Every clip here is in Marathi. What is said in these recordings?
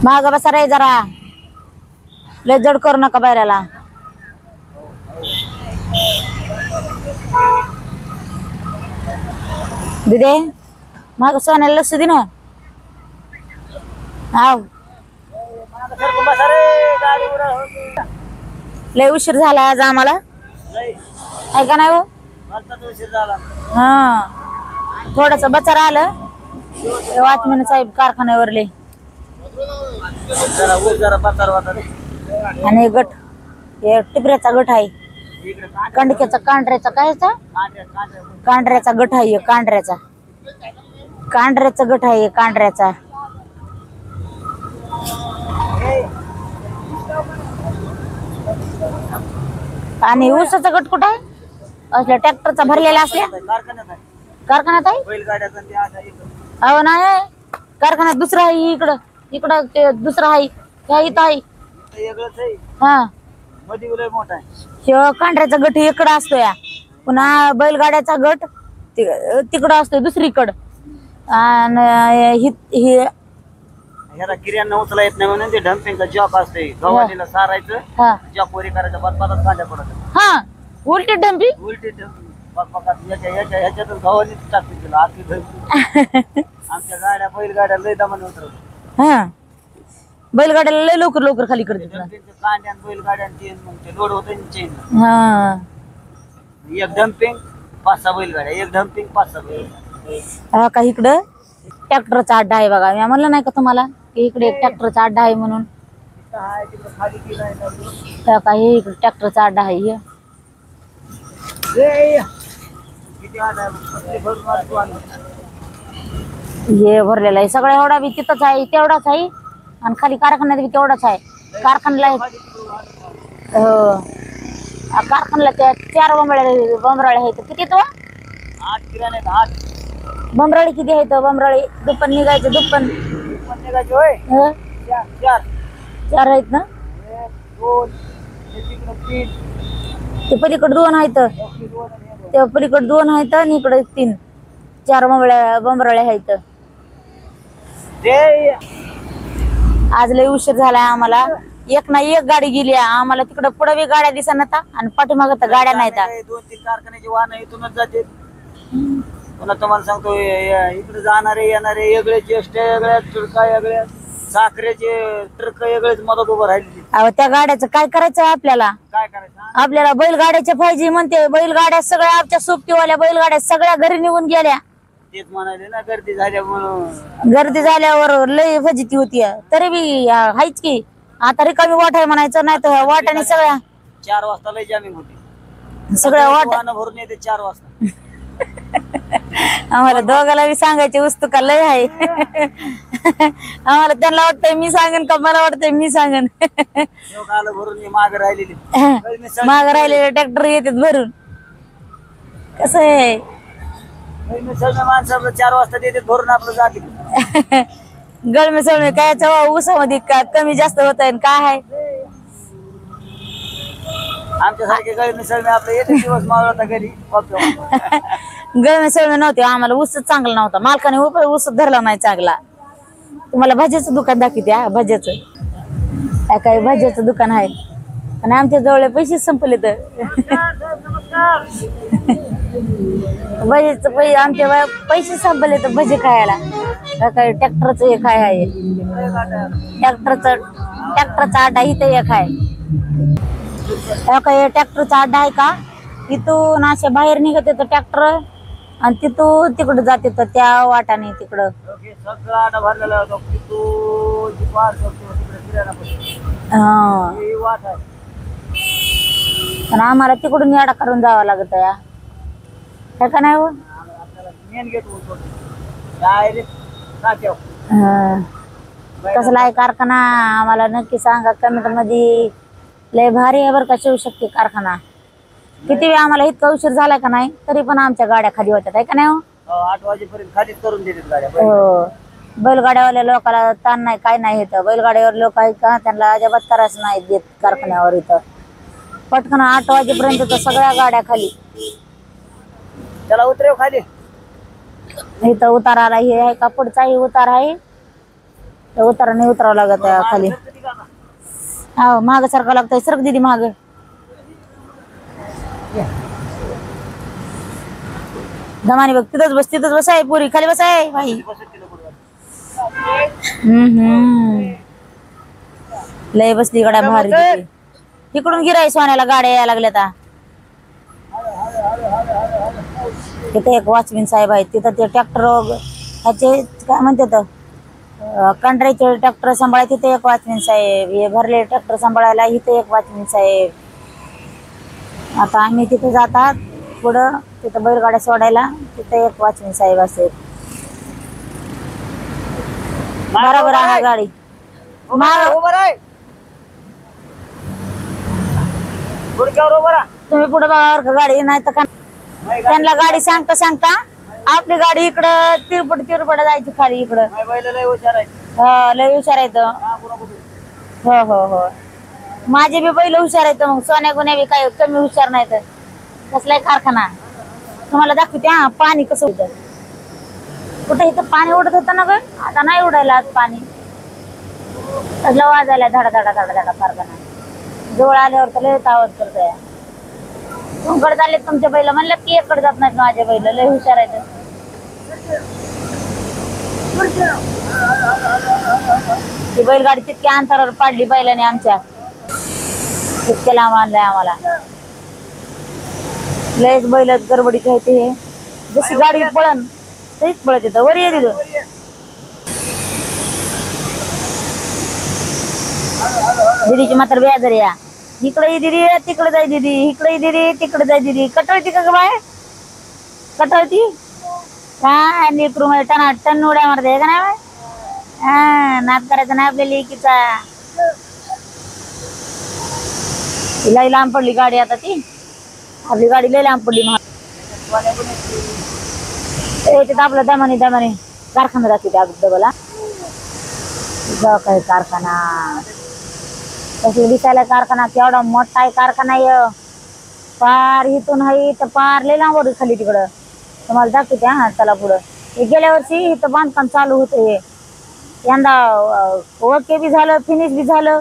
माग बसा रे जरा, लय जड करू नका बैलाला. दिदे माग सोन्याला लक्ष दे ना. हाव लय उशीर झाला आज आम्हाला, ऐका नाही हो. हा थोडस बचार आलं वाचमन साहेब कारखान्यावरले आणि गट हे टिपऱ्याचा गट आहे. कांडक्याचा कांढऱ्याचा कायचा कांढऱ्याचा गट आहे. कांढऱ्याचा गट आहे. कांढऱ्याचा आणि ऊसाचा गट कुठं आहे? असल्या ट्रॅक्टरचा भरलेला असल्या कारखान्यात आहे. अहो नाही कारखान्यात दुसरा आहे. इकडं इकडं ते दुसरा आहे. त्या इथं आहे. हा कांढऱ्याचा गट इकडं असतो या. पुन्हा बैलगाड्याचा गट तिकडं असतोय दुसरीकडं. आणि किर्यांना उचला येत नाही म्हणून ते डम्पिंगचा जॉब असते. गव्हाणीला सारायचं जॉब वरी करायचं बदबादात कांड्या पडत. हा उलटी डम्पिंग उलटी ह्याच्यातून गव्हाणीच टाकते तिला आरती धरती. आमच्या गाड्या बैलगाड्या लय दमाने उतरवतात. हा बैलगाड्याला लय लवकर लवकर खाली करते. कांड्या बैलगाड्यांची लोड होते चेन. हा एक डम्पिंग 5-6 बैलगाड्या, एक डम्पिंग 5-6 बैलगाड्या. हा का इकडं ट्रॅक्टरचा अड्डा आहे बघा. मी म्हणलं नाही का तुम्हाला की इकडे एक ट्रॅक्टरचा अड्डा आहे म्हणून. काही इकडे ट्रॅक्टरचा अड्डा आहे. हे भरलेला आहे सगळं. एवढा बी तिथंच आहे तेवढाच आहे. आणि खाली कारखान्यात बी तेवढाच आहे. कारखान्याला कारखान्याला त्या 4 बंबराळे आहेत. किती तो 8 किराणे 8 बंबराळी किती आहेत? बंबराळी दुप्पन निघायचं. दुप्पन निघायचे होय 4 आहेत ना. 2 ते पलीकडे 2 आहेत. त्या पलीकडे 2 आहेत आणि इकडे 3 4 बंबराळे आहेत. आज लय उशीर झालाय आम्हाला. एक ना एक गाडी गेली आम्हाला. तिकडे पुढे बी गाड्या दिसत आणि पाठीमाग तर गाड्या नाहीत. 2-3 कारखान्याची वाहन इथूनच जाते. पुन्हा तुम्हाला सांगतो इकडे जाणारे येणारे वेगळेच एसट्या वेगळ्या, ट्रका वेगळ्या, साखरेचे ट्रक वेगळेच मदत उभं राहिली. अहो त्या गाड्याचं काय करायचं आपल्याला? काय करायचं? आपल्याला बैलगाड्याच्या पाहिजे म्हणते. बैलगाड्या सगळ्या आमच्या सोबतीवाल्या बैलगाड्या सगळ्या घरी निघून गेल्या. तेच म्हणाले ना गर्दी झाल्या म्हणून. गर्दी झाल्यावर लय फजिती होती. तरी बी हायच की आता रिकामी वाट आहे म्हणायचं. नाही तर वाटाने सगळ्या 4 वाजता लय जामिंग होती. सगळ्या वाट भरून येते 4 वाजता. आम्हाला दोघाला बी सांगायची वस्तू का लय आहे. आम्हाला त्यांना वाटतंय मी सांगेन का मला वाटतंय मी सांगेन. भरून माग राहिलेली माग राहिलेले ट्रॅक्टर येतात भरून. कसं आहे माणसाला 4 वाजता देतात भरून आपलं जाते. गळमे सळमे काय ऊसामध्ये का कमी जास्त होत आहे काय आहे? आमच्यासारखे गळमे सळमे आपलं येते दिवस मावळता घरी. गळमे सळमे नव्हते आम्हाला. ऊस चांगला नव्हता. मालकाने ऊस धरला नाही चांगला. तुम्हाला भाज्याचं दुकान दाखवते. भाज्याचं काही भाज्याचं दुकान आहे आणि आमच्या जवळ पैसे संपले तर भजीचं पैसे आमच्या पैसे संपले तर भजी खायला. काय ट्रॅक्टरचं एक आहे. ट्रॅक्टरचा अड्डा इथं एक आहे. काय ट्रॅक्टरचा अड्डा आहे का? तिथून असे बाहेर निघत येतं ट्रॅक्टर आणि तिथून तिकडं जाते तर त्या वाटाने तिकडं. आणि आम्हाला तिकडून याडा करून जावं लागत या. काय का नाही हो? कसला आहे कारखाना आम्हाला नक्की सांगा कमेंट मध्ये. लय भारी आहे बरं का शिवशक्ती कारखाना. किती वेळ आम्हाला इतका उशीर झालाय का नाही तरी पण आमच्या गाड्या खाली होत्या. आहे का नाही हो? 8 वाजेपर्यंत खालीच करून देतात गाड्या. हो बैलगाड्यावाल्या लोकांना ताण नाही काय नाही. इथं बैलगाड्यावर लोक आहेत का त्यांना अजिबात त्रास नाही देत कारखान्यावर. इथं पटकन 8 वाजेपर्यंत तर सगळ्या गाड्या खाली. त्याला उतरेव खाली. इथं उतार आला. हे आहे का पुढचाही उतार आहे. उतारा नाही उतरावं लागत आहे खाली. हो माग सारखं लागतंय. सरक दिदी माग. दमानी बघ तिथंच बस. तिथंच बसाय पुरी खाली बसाय बाई. लय बसली गाड्या भारी तिथे. इकडून गिराई सोन्याला गाड्या यायला लागल्या. तिथे एक वॉचमॅन साहेब आहेत. तिथं ते ट्रॅक्टर ह्याचे काय म्हणतात कंट्राचे ट्रॅक्टर सांभाळाय. तिथे एक वॉचमॅन साहेब. हे भरले ट्रॅक्टर सांभाळायला इथे एक वॉचमॅन साहेब. आता आम्ही तिथे जातात पुढं तिथं बैलगाड्या सोडायला. तिथे एक वॉचमॅन साहेब असेल. बरोबर आहे गाडी. तुम्ही पुढे बघा गाडी नाही तर त्यांना गाडी सांगता सांगता आपली गाडी इकडं तिरपट जायची खाली इकडं. लय हुशार आहेत. हो हो हो माझे बी बैल हुशार आहेत. मग सोन्या गुन्ह्या बी काय कमी हुशार नाहीत. कसलाय कारखाना तुम्हाला दाखवते. हा पाणी कसं होतं. कुठे इथं पाणी उडत होतं ना ग. आता नाही उडायला आज पाणी. सगळं वाजायला धडा धडा धडा धडा कारखाना. जवळ आल्यावर तर लय आवाज करतोय. तुमकडे चालले तुमचे बैल. म्हणलं की एककडे जात नाहीत माझे बैल. लय हुशार आहेत. ती बैलगाडी तितक्या अंतरावर पाडली बैलाने आमच्या. तितक्या लांब आणलाय आम्हाला. लयच बैल गडबडीत होते. हे जशी गाडी पळण तरीच पळत येतं. वर ये तिथं. दीदीची मात्र बेजार या. इकडे दिदी तिकडे जाय दिदी. इकडे दिदी तिकडे जाय दिदी. कटळती का ग बाय. कटळती काय लेकरू मध्ये टना टन उड्या मारते का नाही. हा नाद करायचा नाही आपल्या लेकीचा. लई लांब पडली गाडी आता ती. आपली गाडी लई लांब पडली. तिथं आपलं दमाने दमाने कारखाना दाखवते अगोदर. काय कारखाना कसं दिसायला. कारखाना केवढा मोठा आहे कारखाना. पार इथून आहे तर पार लय लांब खाली तिकडं. तुम्हाला दाखवते. हा चला पुढं. हे गेल्या वर्षी इथं बांधकाम चालू होतं. हे यंदा ओके बी झालं फिनिश बी झालं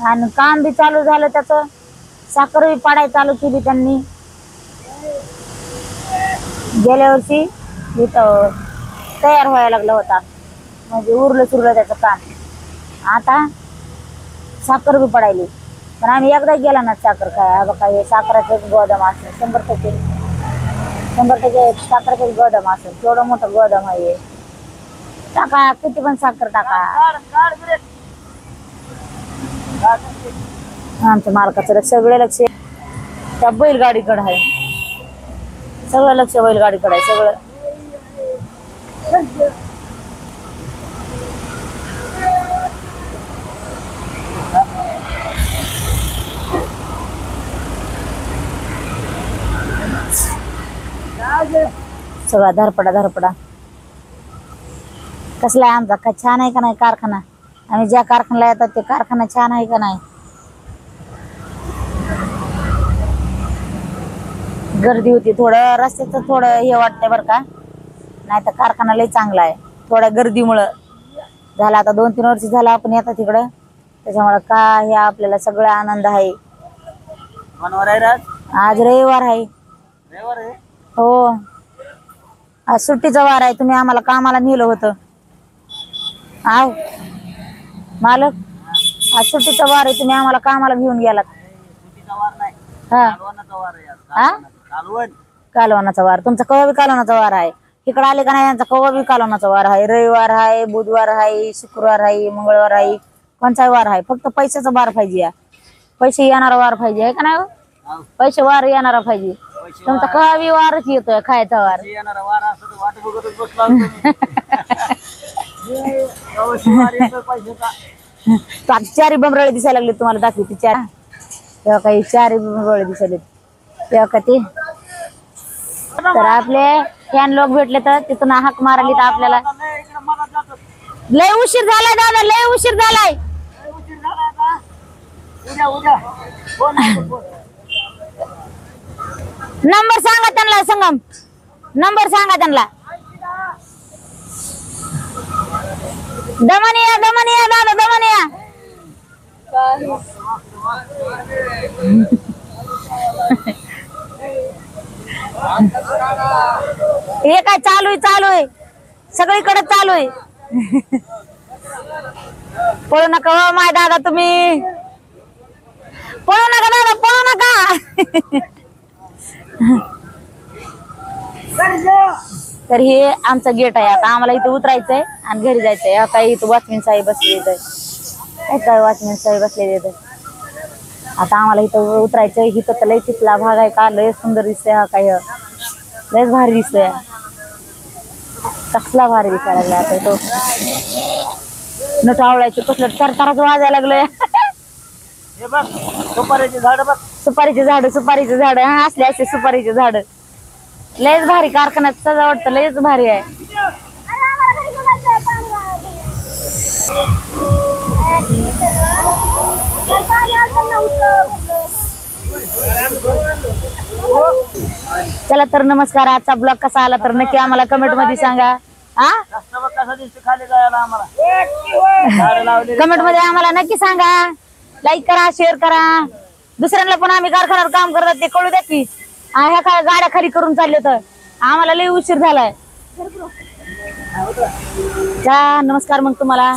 आणि काम बी चालू झालं. त्याचं साखर बी पाडाय चालू केली त्यांनी. गेल्या वर्षी इथं तयार व्हायला लागला होता. म्हणजे उरलं सुरलं त्याचं काम. आता साखर बी पडायली. पण आम्ही एकदा गेला ना साखर काय बघा. हे साखराचं गोदाम असेल 100% साखराचं गोदाम असेल. केवढं मोठं गोदाम आहे. टाका किती पण साखर टाका. आमच्या मालकाचं सगळं लक्ष त्या बैलगाडीकडे आहे. सगळं लक्ष बैलगाडीकडे आहे सगळं. सगळा धरपडा धरपडा. कसला आहे आमचा. काय छान आहे का नाही कारखाना. आम्ही ज्या कारखान्याला येतात ते कारखाना छान आहे का नाही. गर्दी होती थोडं. रस्त्याचं थोडं हे वाटतंय बरं का. नाही तर कारखाना लय चांगला आहे. थोड्या गर्दीमुळं झालं. आता 2-3 वर्ष झालं आपण येतात तिकडं. त्याच्यामुळं काय हे आपल्याला सगळा आनंद आहे. आज रविवार आहे. हो आज सुट्टीचा वार आहे. तुम्ही आम्हाला कामाला नेलं होतं. आव मालक आज सुट्टीचा वार आहे. तुम्ही आम्हाला कामाला घेऊन गेलात. कालवणाचा वार. तुमचा कवा बी कालवणाचा वार आहे. इकडे आले का नाही यांचा कवा बी कालवणाचा वार आहे. रविवार आहे, बुधवार आहे, शुक्रवार आहे, मंगळवार आहे. कोणचा वार आहे. फक्त पैशाचा वार पाहिजे. पैसे येणारा वार पाहिजे आहे का नाही. पैसे वार येणारा पाहिजे. तुमचा कवा बी वारच येतोय खायचा वार. चारी बंबरळे दिसायला लागले. तुम्हाला दाखवते चार. तेव्हा काही चारी बंबरळे दिसायले. तेव्हा का ते तर आपले फॅन लोक भेटले तर तिथून हाक मारली तर आपल्याला. लय उशीर झालाय दादा. लय उशीर झालाय. नंबर सांगा त्यांना. संगम नंबर सांगा त्यांना. दमनिया दमनिया दादा दमनिया. हे काय चालू आहे सगळीकडे चालू आहे. पळू नका हो माय दादा तुम्ही, पळू नका दादा पळू नका. तर हे आमचं गेट आहे. आता आम्हाला इथे उतरायचंय आणि घरी जायचंय. आता इथं वॉचमॅन साहेब बसले काय वॉचमॅन साहेब बसलेले इथं. आता आम्हाला इथं उतरायचंय. इथं तर लय तिथला भाग आहे का, लय सुंदर दिसतोय. हा काय लयच भारी दिसतोय. कसला भारी दिसायला लागला आता तो नट आवळायचं कसलं तरतरच वाजायला लागलंय. हे बघ सुपारीचे झाड बघ, सुपारीचे झाड हा असले असे सुपारीचे झाड. लयच भारी कारखान्यात सजावट तर लयच भारी आहे. चला तर नमस्कार. आजचा ब्लॉग कसा आला तर नक्की आम्हाला कमेंट मध्ये सांगा. हा कसा दिसतो खाली जायला आम्हाला. कमेंट मध्ये आम्हाला नक्की सांगा. लाईक करा, शेअर करा. दुसऱ्यांना पण आम्ही कारखान्यावर काम करतात ते कळू द्या की. ह्या काय गाड्या खाली करून चालले तर आम्हाला लय उशीर झालाय. नमस्कार मग तुम्हाला.